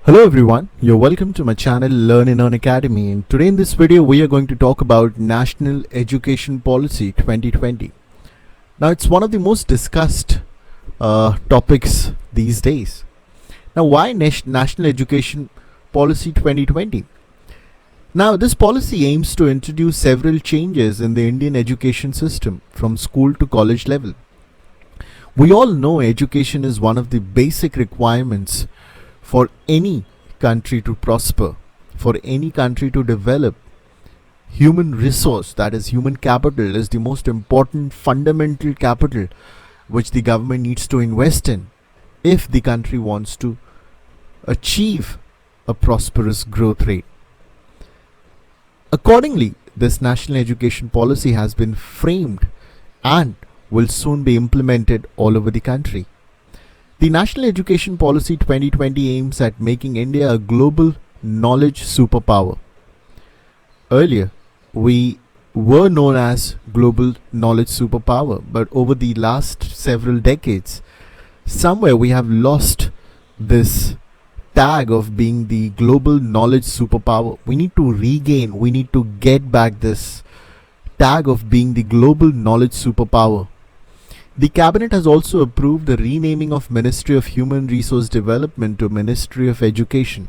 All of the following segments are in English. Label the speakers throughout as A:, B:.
A: Hello everyone, you're welcome to my channel Learn and Earn Academy, and today in this video we are going to talk about National Education Policy 2020. Now it's one of the most discussed topics these days. Now why National Education Policy 2020? Now this policy aims to introduce several changes in the Indian education system from school to college level. We all know education is one of the basic requirements for any country to prosper, for any country to develop. Human resource, that is human capital, is the most important fundamental capital which the government needs to invest in if the country wants to achieve a prosperous growth rate. Accordingly, this national education policy has been framed and will soon be implemented all over the country. The National Education Policy 2020 aims at making India a global knowledge superpower. Earlier, we were known as global knowledge superpower, but over the last several decades, somewhere we have lost this tag of being the global knowledge superpower. We need to regain, we need to get back this tag of being the global knowledge superpower. The cabinet has also approved the renaming of Ministry of Human Resource Development to Ministry of Education.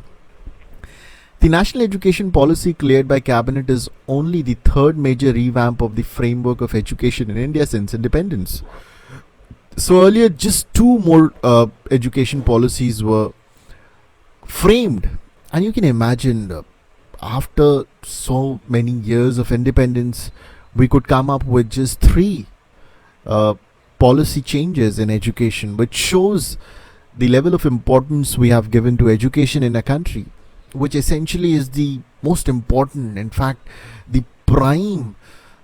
A: The National Education Policy cleared by cabinet is only the third major revamp of the framework of education in India since independence. So earlier just two more education policies were framed, and you can imagine after so many years of independence we could come up with just three policy changes in education, which shows the level of importance we have given to education in a country, which essentially is the most important, in fact the prime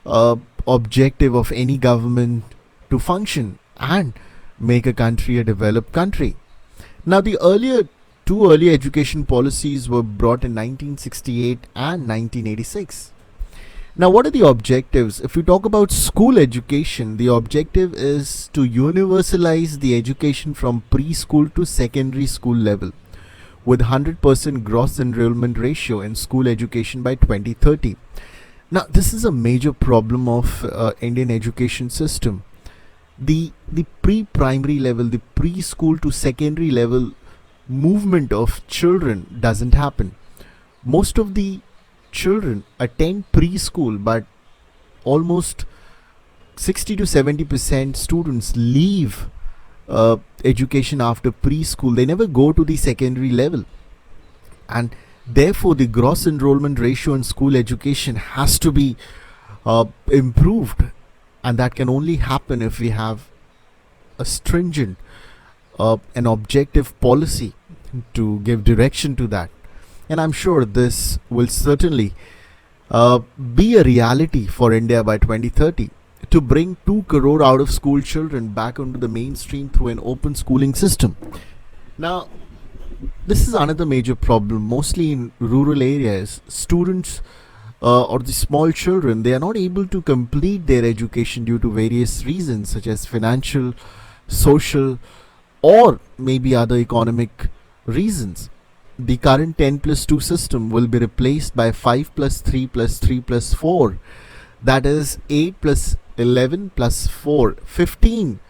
A: objective of any government to function and make a country a developed country. Now the two earlier education policies were brought in 1968 and 1986. Now, what are the objectives? If we talk about school education, the objective is to universalize the education from preschool to secondary school level with 100% gross enrollment ratio in school education by 2030. Now, this is a major problem of Indian education system. The pre-primary level, the preschool to secondary level movement of children doesn't happen. Most of the children attend preschool, but almost 60 to 70% students leave education after preschool. They never go to the secondary level, and therefore the gross enrollment ratio in school education has to be improved, and that can only happen if we have a stringent an objective policy to give direction to that. And I'm sure this will certainly be a reality for India by 2030 to bring 2 crore out of school children back onto the mainstream through an open schooling system. Now, this is another major problem, mostly in rural areas. Students or the small children, they are not able to complete their education due to various reasons such as financial, social, or maybe other economic reasons. The current 10+2 system will be replaced by 5+3+3+4, that is 8+11+4, 15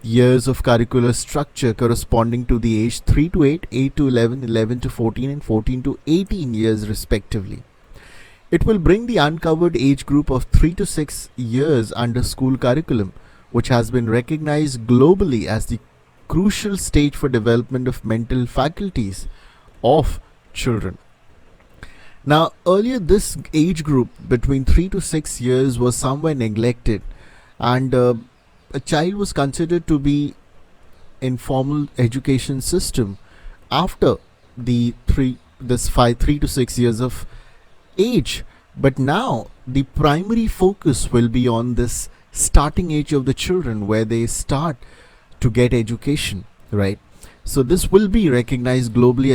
A: years of curricular structure corresponding to the age 3 to 8, 8 to 11, 11 to 14 and 14 to 18 years respectively. It will bring the uncovered age group of 3 to 6 years under school curriculum, which has been recognized globally as the crucial stage for development of mental faculties of children. Now, earlier this age group between 3 to 6 years was somewhere neglected, and a child was considered to be in formal education system after the 3 to 6 years of age. But now the primary focus will be on this starting age of the children, where they start to get education, right? So this will be recognized globally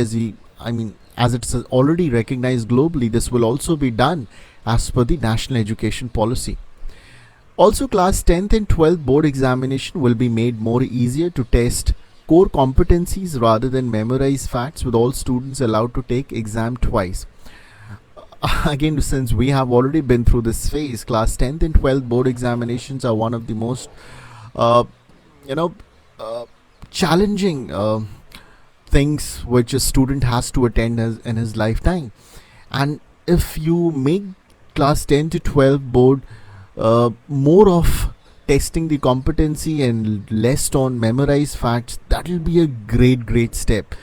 A: as it's already recognized globally. This will also be done as per the National Education Policy. Also, class 10th and 12th board examination will be made more easier to test core competencies rather than memorize facts, with all students allowed to take exam twice. Again, since we have already been through this phase, class 10th and 12th board examinations are one of the most uh, you know uh, challenging things which a student has to attend in his lifetime. And if you make class 10 to 12 board more of testing the competency and less on memorize facts, that will be a great step,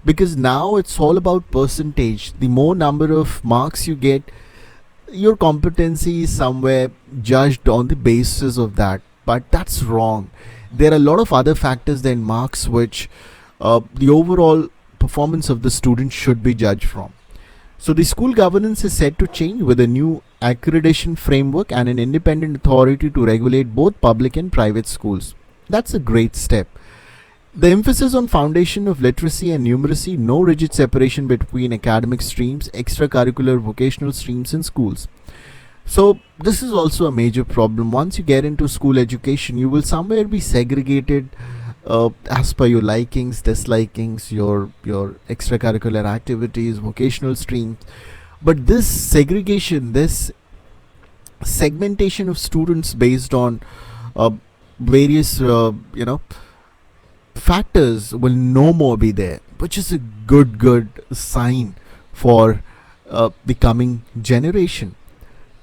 A: because now it's all about percentage. The more number of marks you get, your competency is somewhere judged on the basis of that. But that's wrong. There are a lot of other factors than marks which the overall performance of the student should be judged from. So the school governance is set to change with a new accreditation framework and an independent authority to regulate both public and private schools. That's a great step. The emphasis on foundation of literacy and numeracy, no rigid separation between academic streams, extracurricular vocational streams in schools. So this is also a major problem. Once you get into school education, you will somewhere be segregated as per your likings, dislikings, your extracurricular activities, vocational streams. But this segregation, this segmentation of students based on various factors will no more be there, which is a good sign for the coming generation.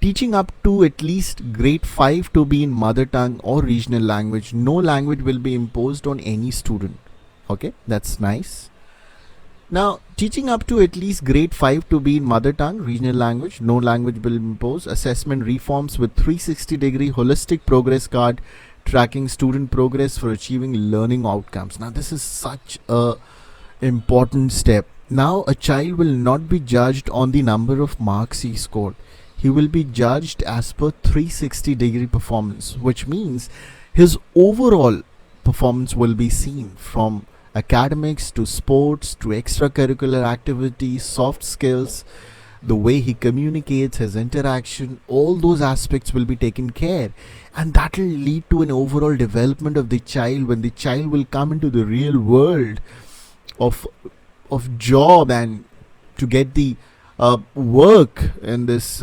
A: Teaching up to at least grade 5 to be in mother tongue or regional language. No language will be imposed on any student. Okay, that's nice. Now, teaching up to at least grade 5 to be in mother tongue, regional language, no language will impose. Assessment reforms with 360-degree holistic progress card tracking student progress for achieving learning outcomes. Now, this is such a important step. Now, a child will not be judged on the number of marks he scored. He will be judged as per 360-degree performance, which means his overall performance will be seen from academics to sports to extracurricular activities, soft skills, the way he communicates, his interaction, all those aspects will be taken care, and that will lead to an overall development of the child when the child will come into the real world of job and to get the work in this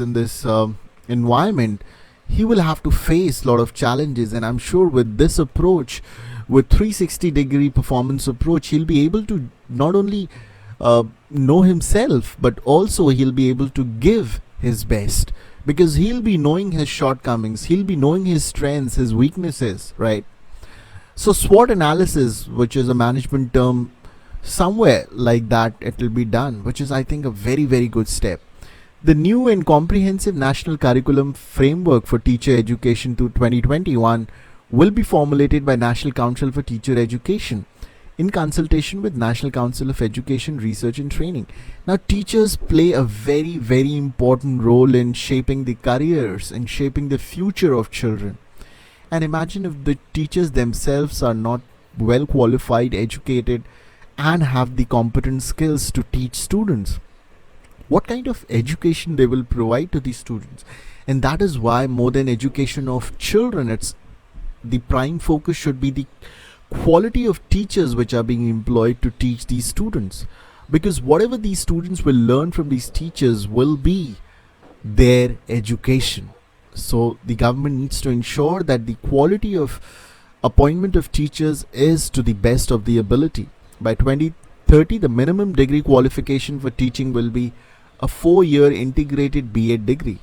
A: environment. He will have to face a lot of challenges, and I'm sure with this approach, with 360-degree performance approach, he'll be able to not only know himself, but also he'll be able to give his best, because he'll be knowing his shortcomings, he'll be knowing his strengths, his weaknesses, right? So SWOT analysis, which is a management term, somewhere like that it will be done, which is, I think, a very good step. The new and comprehensive national curriculum framework for teacher education to 2021 will be formulated by National Council for Teacher Education in consultation with National Council of Education Research and Training. Now, teachers play a very important role in shaping the careers and shaping the future of children. And imagine if the teachers themselves are not well qualified, educated, and have the competent skills to teach students. What kind of education they will provide to these students? And that is why, more than education of children, it's the prime focus should be the quality of teachers which are being employed to teach these students, because whatever these students will learn from these teachers will be their education. So the government needs to ensure that the quality of appointment of teachers is to the best of the ability. By 2030, the minimum degree qualification for teaching will be a 4-year integrated BEd degree.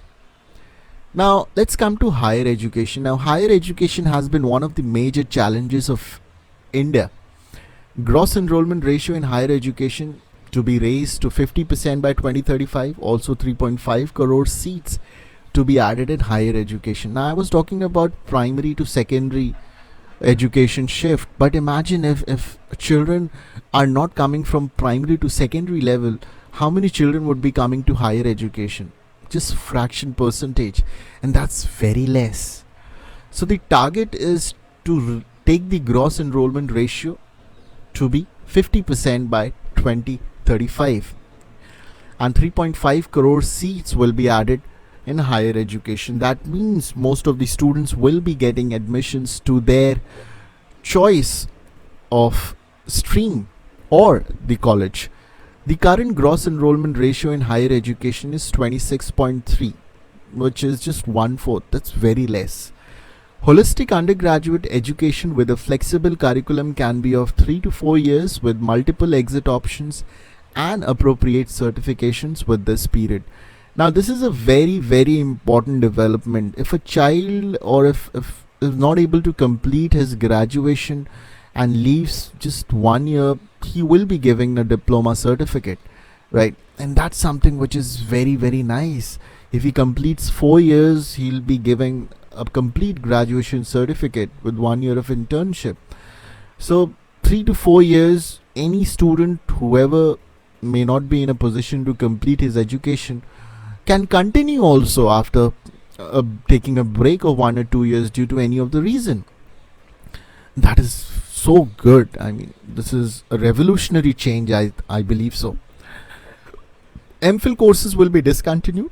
A: Now, let's come to higher education. Now, higher education has been one of the major challenges of India. Gross enrollment ratio in higher education to be raised to 50% by 2035. Also, 3.5 crore seats to be added in higher education. Now, I was talking about primary to secondary education shift, but imagine if children are not coming from primary to secondary level, how many children would be coming to higher education? Just fraction percentage, and that's very less. So the target is to take the gross enrollment ratio to be 50% by 2035, and 3.5 crore seats will be added in higher education. That means most of the students will be getting admissions to their choice of stream or the college. The current gross enrollment ratio in higher education is 26.3, which is just one fourth. That's very less. Holistic undergraduate education with a flexible curriculum can be of 3 to 4 years with multiple exit options and appropriate certifications with this period. Now, this is a very, very important development. If a child or if is not able to complete his graduation and leaves just 1 year, he will be giving a diploma certificate, right? And that's something which is very, very nice. If he completes 4 years, he'll be giving a complete graduation certificate with 1 year of internship. So 3 to 4 years, any student, whoever may not be in a position to complete his education, can continue also after taking a break of 1 or 2 years due to any of the reason. That is so good. I mean, this is a revolutionary change. I believe so. MPhil courses will be discontinued.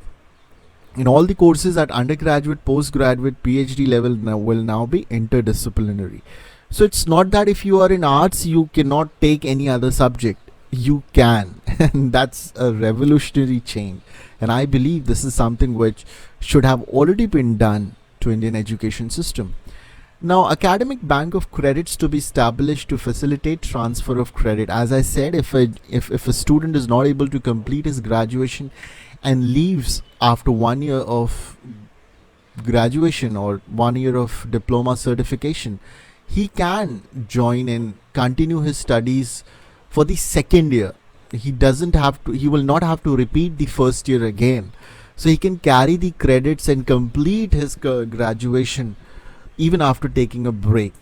A: In all the courses at undergraduate, postgraduate, PhD level will now be interdisciplinary. So it's not that if you are in arts, you cannot take any other subject. You can. And that's a revolutionary change. And I believe this is something which should have already been done to Indian education system. Now, academic bank of credits to be established to facilitate transfer of credit. As I said, if a student is not able to complete his graduation and leaves after 1 year of graduation or 1 year of diploma certification, he can join and continue his studies for the second year. He will not have to repeat the first year again. So he can carry the credits and complete his graduation even after taking a break.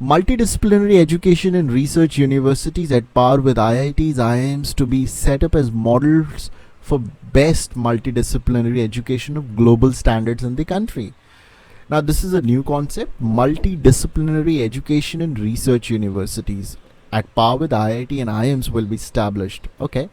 A: Multidisciplinary education and research universities at par with IITs, IIMs to be set up as models for best multidisciplinary education of global standards in the country. Now, this is a new concept. Multidisciplinary education and research universities at par with IIT and IIMs will be established. Okay.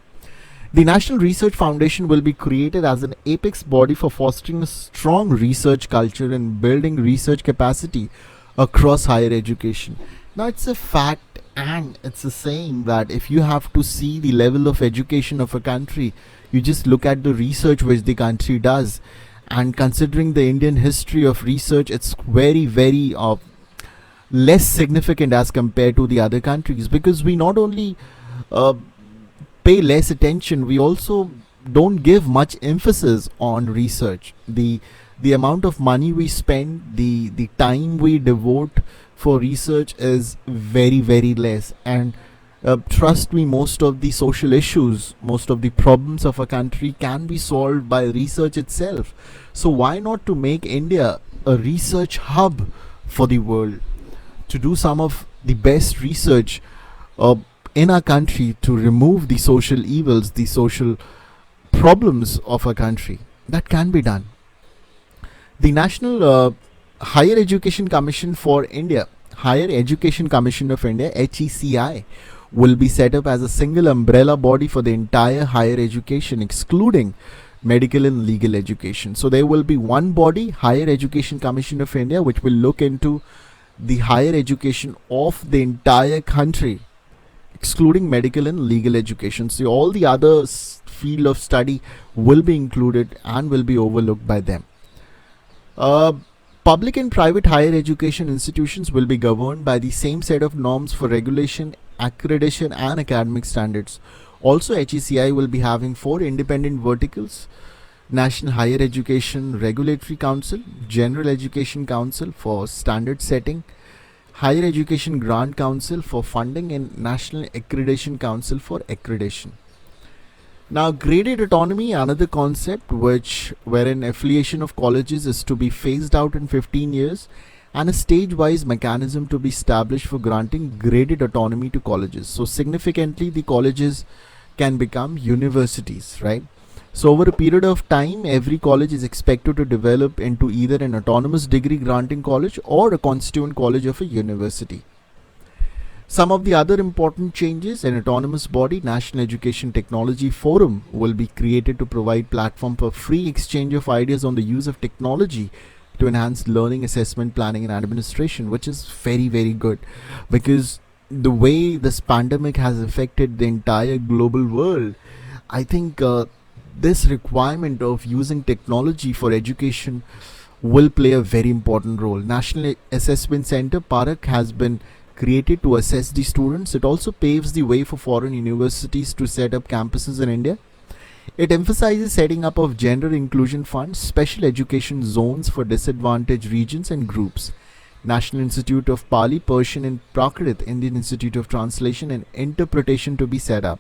A: The National Research Foundation will be created as an apex body for fostering a strong research culture and building research capacity across higher education. Now, it's a fact and it's a saying that if you have to see the level of education of a country, you just look at the research which the country does. And considering the Indian history of research, it's very, very less significant as compared to the other countries, because we not only pay less attention, we also don't give much emphasis on research. The amount of money we spend, the time we devote for research is very, very less. And trust me, most of the social issues, most of the problems of a country can be solved by research itself. So why not to make India a research hub for the world, to do some of the best research in our country to remove the social evils, the social problems of a country. That can be done. The National Higher Education Commission for India, Higher Education Commission of India, HECI, will be set up as a single umbrella body for the entire higher education, excluding medical and legal education. So there will be one body, Higher Education Commission of India, which will look into the higher education of the entire country, excluding medical and legal education. So all the other field of study will be included and will be overlooked by them. Public and private higher education institutions will be governed by the same set of norms for regulation, accreditation and academic standards. Also, HECI will be having 4 independent verticals: National Higher Education Regulatory Council, General Education Council for standard setting, Higher Education Grant Council for funding, and National Accreditation Council for accreditation. Now, graded autonomy, another concept wherein affiliation of colleges is to be phased out in 15 years, and a stage-wise mechanism to be established for granting graded autonomy to colleges. So significantly, the colleges can become universities, right? So over a period of time, every college is expected to develop into either an autonomous degree granting college or a constituent college of a university. Some of the other important changes: an autonomous body, National Education Technology Forum, will be created to provide platform for free exchange of ideas on the use of technology to enhance learning, assessment, planning and administration, which is very, very good, because the way this pandemic has affected the entire global world, I think this requirement of using technology for education will play a very important role. National Assessment Center Parak has been created to assess the students. It also paves the way for foreign universities to set up campuses in India. It emphasizes setting up of gender inclusion funds, special education zones for disadvantaged regions and groups. National Institute of Pali, Persian and Prakrit, Indian Institute of Translation and Interpretation to be set up.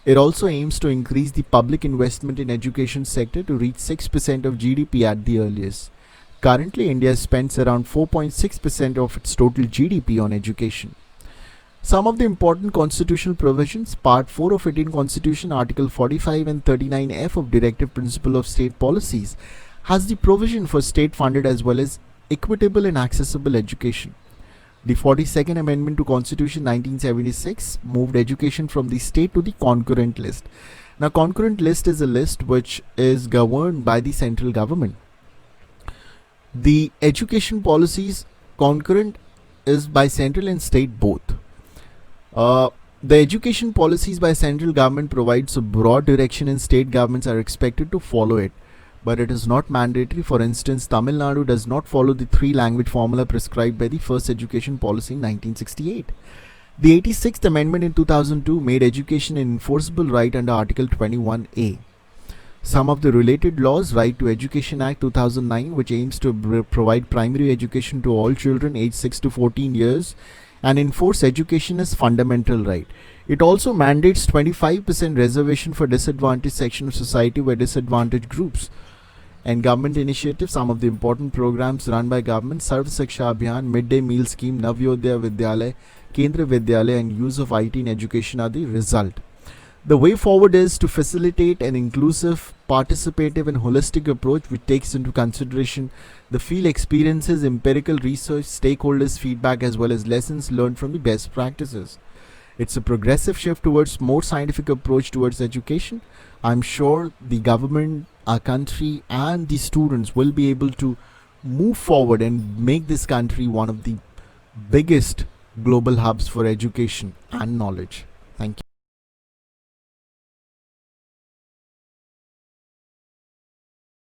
A: It also aims to increase the public investment in education sector to reach 6% of GDP at the earliest. Currently, India spends around 4.6% of its total GDP on education. Some of the important constitutional provisions: Part 4 of Indian Constitution, Article 45 and 39F of Directive Principle of State Policies has the provision for state-funded as well as equitable and accessible education. The 42nd Amendment to Constitution 1976 moved education from the state to the concurrent list. Now, concurrent list is a list which is governed by the central government. The education policies concurrent is by central and state both. The education policies by central government provides a broad direction and state governments are expected to follow it, but it is not mandatory. For instance, Tamil Nadu does not follow the 3-language formula prescribed by the first education policy in 1968. The 86th Amendment in 2002 made education an enforceable right under Article 21A. Some of the related laws: Right to Education Act 2009, which aims to provide primary education to all children aged 6 to 14 years and enforce education as fundamental right. It also mandates 25% reservation for disadvantaged section of society by disadvantaged groups. And government initiatives: some of the important programs run by government: Sarv Shiksha Abhiyan, Midday Meal Scheme, Navyodaya Vidyalaya, Kendra Vidyalaya and use of IT in education are the result. The way forward is to facilitate an inclusive, participative and holistic approach which takes into consideration the field experiences, empirical research, stakeholders' feedback as well as lessons learned from the best practices. It's a progressive shift towards more scientific approach towards education. I'm sure the government, our country and the students will be able to move forward and make this country one of the biggest global hubs for education and knowledge. Thank you.